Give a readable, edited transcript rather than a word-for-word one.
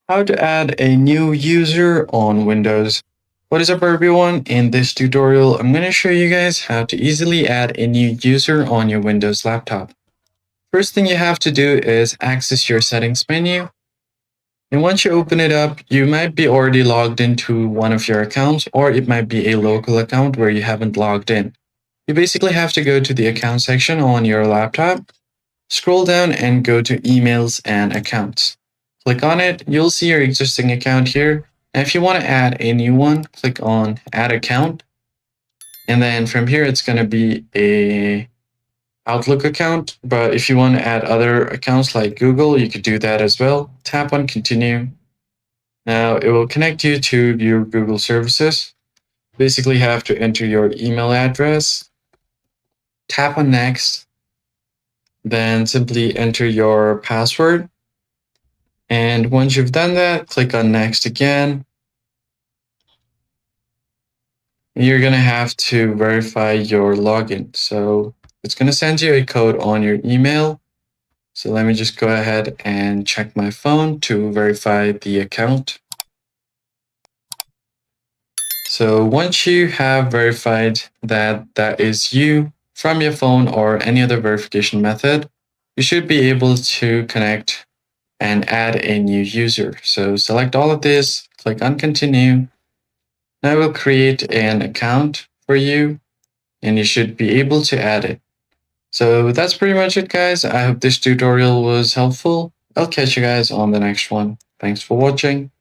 How to add a new user on Windows. What is up everyone? In this tutorial, I'm going to show you guys how to easily add a new user on your Windows laptop. First thing you have to do is access your settings menu. And once you open it up, you might be already logged into one of your accounts, or it might be a local account where you haven't logged in. You basically have to go to the account section on your laptop, scroll down and go to emails and accounts. Click on it, you'll see your existing account here. And if you want to add a new one, click on add account. And then from here, it's going to be a Outlook account. But if you want to add other accounts like Google, you could do that as well. Tap on continue. Now it will connect you to your Google services. Basically have to enter your email address. Tap on next. Then simply enter your password. And once you've done that, click on next again. You're going to have to verify your login. So it's going to send you a code on your email. So let me just go ahead and check my phone to verify the account. So once you have verified that that is you from your phone or any other verification method, you should be able to connect and add a new user. So select all of this, click on continue. Now I will create an account for you and you should be able to add it. So that's pretty much it, guys. I hope this tutorial was helpful. I'll catch you guys on the next one. Thanks for watching.